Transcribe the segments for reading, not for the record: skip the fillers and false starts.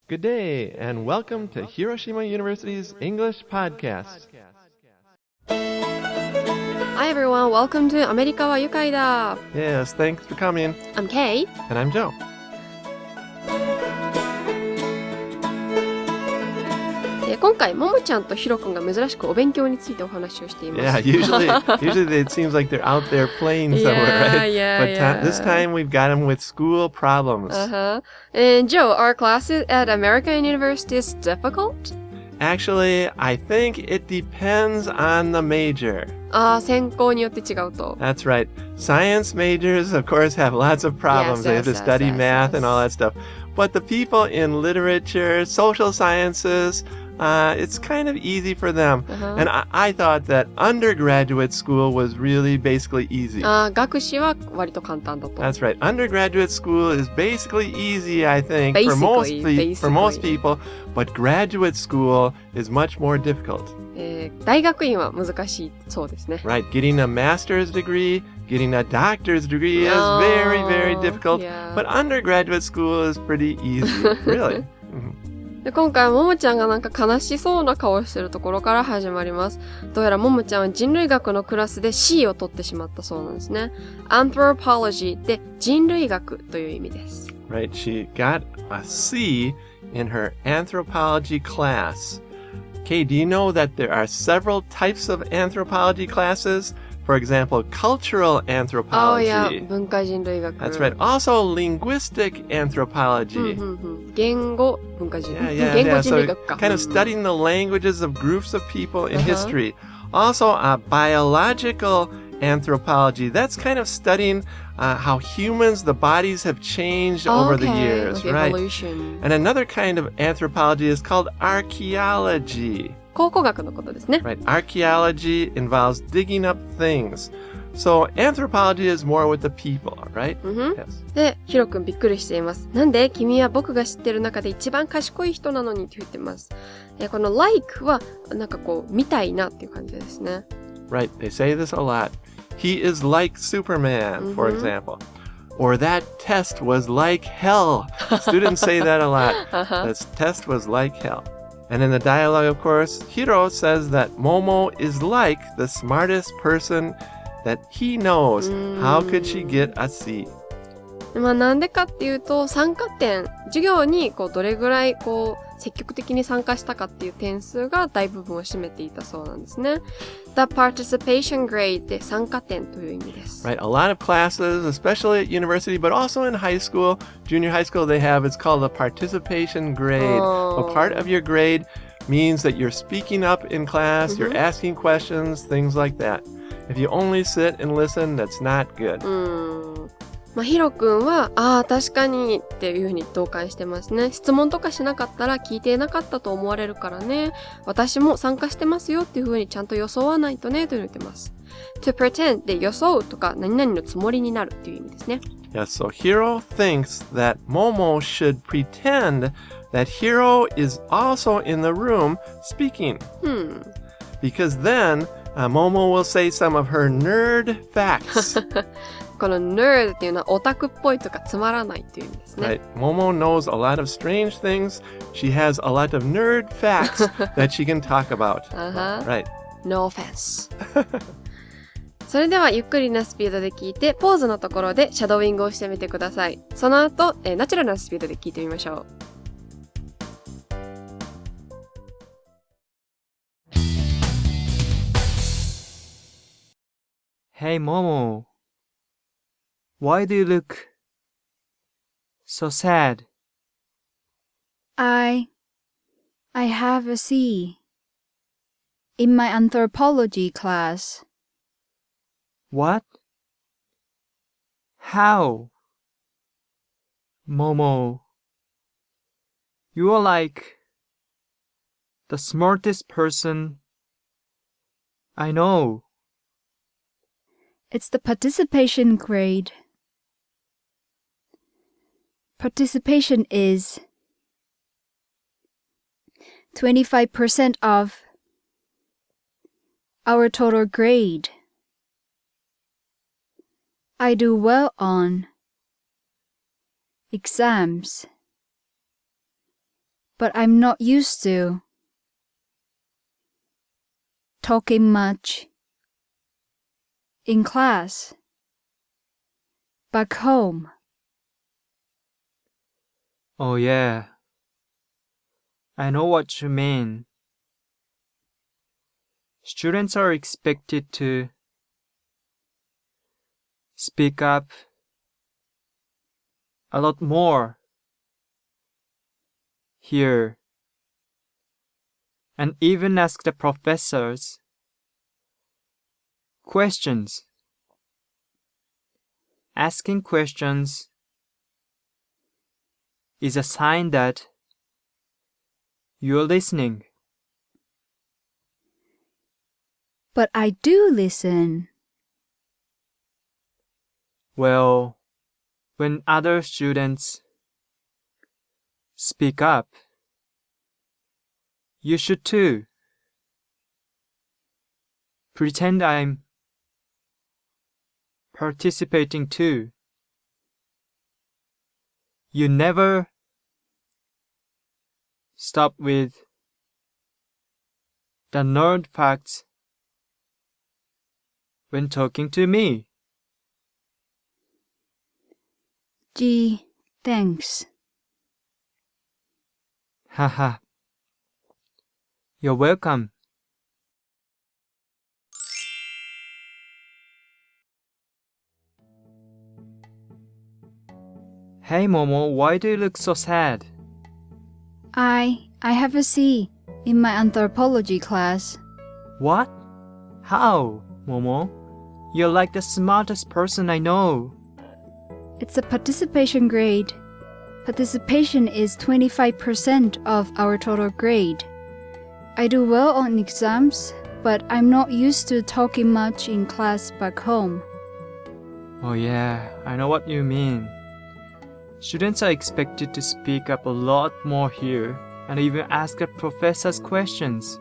Good day, and welcome to Hiroshima University's English Podcast. Hi everyone, welcome to アメリカは愉快だ。 Yes, thanks for coming. I'm Kay. And I'm Joe. 今回、ももちゃんとひろくんが珍しくお勉強についてお話をしています。Yeah, usually it seems like they're out there playing somewhere, right? But this time we've got them with school problems. And Joe, our classes at American University is difficult? Actually, I think it depends on the major. 専攻によって違うと。That's right. Science majors, of course, have lots of problems. They have to study math and all that stuff. But the people in literature, social sciences, it's kind of easy for them. And I thought that undergraduate school was really basically easy. 学士は割と簡単だと。That's right. Undergraduate school is basically easy, I think, for most people. But graduate school is much more difficult. 大学院は難しいそうですね。Right. Getting a master's degree, getting a doctor's degree is very, very difficult. But undergraduate school is pretty easy. Really. で今回ももちゃんがなんか悲しそうな顔をしてるところから始まります。どうやらももちゃんは人類学のクラスで C を取ってしまったそうなんですね。Anthropology で人類学という意味です。Right, she got a C in her anthropology class. Kay, do you know that there are several types of anthropology classes? For example, cultural anthropology. 文化人類学。That's right. Also, linguistic anthropology. 言語文化人。言語人類学か。So kind of studying the languages of groups of people in history. Also, biological anthropology. That's kind of studying how humans, the bodies have changed over the years, like right? Evolution. And another kind of anthropology is called archaeology. 考古学のことですね。Right. Archaeology involves digging up things. So anthropology is more with the people, right? Yes. で、ヒロくんびっくりしています。なんで君は僕が知ってる中で一番賢い人なのにって言ってます。この like はなんかこうみたいなっていう感じですね。Right. They say this a lot. He is like Superman, for example. Or that test was like hell. Students say that a lot. That test was like hell. And in the dialogue, of course, Hiro says that Momo is like the smartest person that he knows. How could she get a C? まあなんでかっていうと、参加点、授業にこうどれぐらいこう積極的に参加したかっていう点数が大部分を占めていたそうなんですね。The participation grade で参加点という意味です。Right, a lot of classes, especially at university, but also in high school, junior high school, they have, it's called a participation grade. A part of your grade means that you're speaking up in class, you're asking questions, things like that. If you only sit and listen, that's not good. まあ、ヒロくんは、確かにっていうふうに同感してますね。質問とかしなかったら聞いていなかったと思われるからね。私も参加してますよっていうふうにちゃんと装わないとね、と言ってます。to pretend で装うとか何々のつもりになるっていう意味ですね。Yes, so Hiro thinks that Momo should pretend that Hiro is also in the room speaking. Because then, Momo will say some of her nerd facts. この nerd っていうのはオタクっぽいとかつまらないっていう意味ですね。Right. Momo knows a lot of strange things. She has a lot of nerd facts that she can talk about. Right. No offense. それではゆっくりなスピードで聞いて、ポーズのところでシャドウイングをしてみてください。その後、ナチュラルなスピードで聞いてみましょう。Hey, Momo.Why do you look so sad? I have a C in my anthropology class. What? How? Momo, you are like the smartest person I know. It's the participation grade. Participation is 25% of our total grade. I do well on exams. but I'm not used to talking much in class, back home. Oh yeah. I know what you mean. Students are expected to speak up a lot more here and even ask the professors questions. Asking questions is a sign that you're listening. But I do listen. Well, when other students speak up, you should too. Pretend I'm participating too. You never stop with the nerd facts when talking to me. Gee, thanks. Haha. You're welcome. Hey Momo, why do you look so sad? I have a C in my anthropology class. What? How, Momo? You're like the smartest person I know. It's a participation grade. Participation is 25% of our total grade. I do well on exams, but I'm not used to talking much in class back home. Oh yeah, I know what you mean. Students are expected to speak up a lot more here and even ask the professors questions.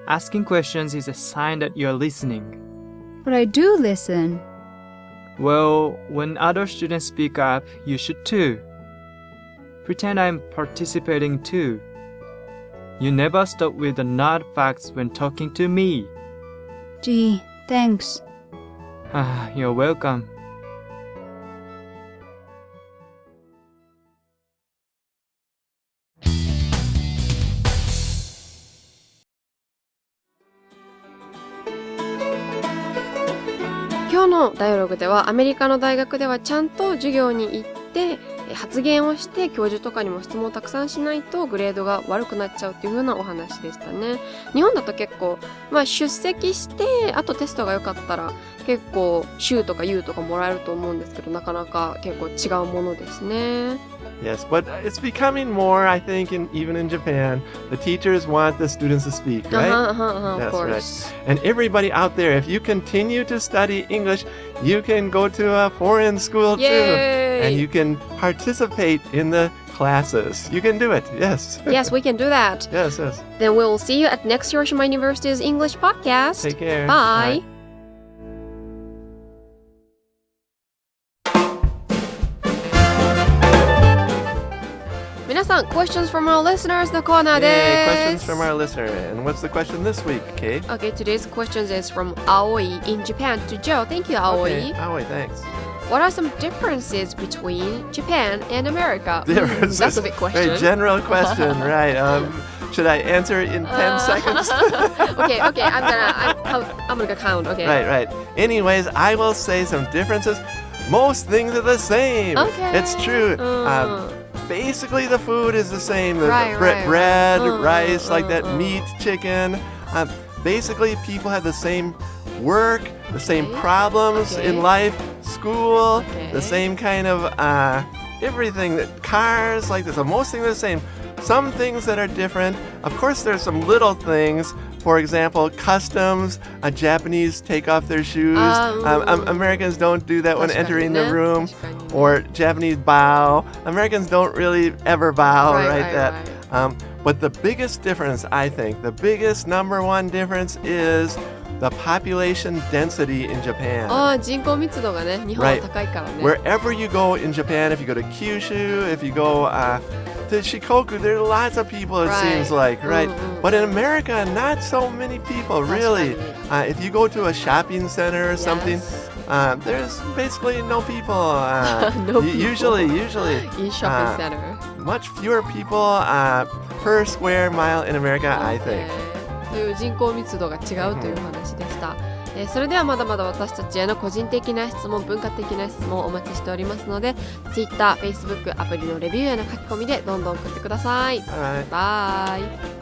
Asking questions is a sign that you're listening. But I do listen. Well, when other students speak up, you should too. Pretend I'm participating too. You never stop with the nerd facts when talking to me. Gee, thanks. You're welcome.「今日のダイアログではアメリカの大学ではちゃんと授業に行って発言をして教授とかにも質問をたくさんしないとグレードが悪くなっちゃうっていう風なお話でしたね。日本だと結構、出席してあとテストが良かったら結構週とか U とかもらえると思うんですけど、なかなか結構違うものですね。Yes, but it's becoming more, I think, even in Japan, the teachers want the students to speak, right? Of That's course. right. And everybody out there, if you continue to study English, you can go to a foreign school too. Yay! And you can participate in the classes. You can do it, yes. Yes, we can do that. Yes, yes. Then we'll see you at next Hiroshima University's English podcast. Take care. Bye. Bye. Questions from our listeners のコーナー Yay, で questions す。 from our listener. And what's the question this week, Kate? Okay, today's questions is from Aoi in Japan to Joe. Thank you, Aoi. Okay. Aoi, thanks. What are some differences between Japan and America? Differences. That's a big question. Very general question, right? Should I answer it in 10 seconds? okay, I'm gonna count, okay. Right. Anyways, I will say some differences. Most things are the same. Okay. It's true. Basically, the food is the same. The Right. bread, rice, like that, meat, chicken. Basically, people have the same work, the same problems in life, school, the same kind of everything. That cars, like this. So most things are the same. Some things that are different. Of course, there's some little things. For example, customs. Japanese take off their shoes. Americans don't do that when entering the room. Or Japanese bow. Americans don't really ever bow, right? But the biggest difference, I think, the biggest number one difference is the population density in Japan. 人口密度がね、日本は高いからね。 Wherever you go in Japan, if you go to Kyushu, if you go to Shikoku, there are lots of people, it seems like, right? But in America, not so many people, really. If you go to a shopping center or something, there's basically no people. No people. Usually. In shopping center. Much fewer people per square mile in America, I think. という人口密度が違うという話でした。それではまだまだ私たちへの個人的な質問、文化的な質問をお待ちしておりますので、Twitter、Facebook、アプリのレビューへの書き込みでどんどん送ってください。バイ。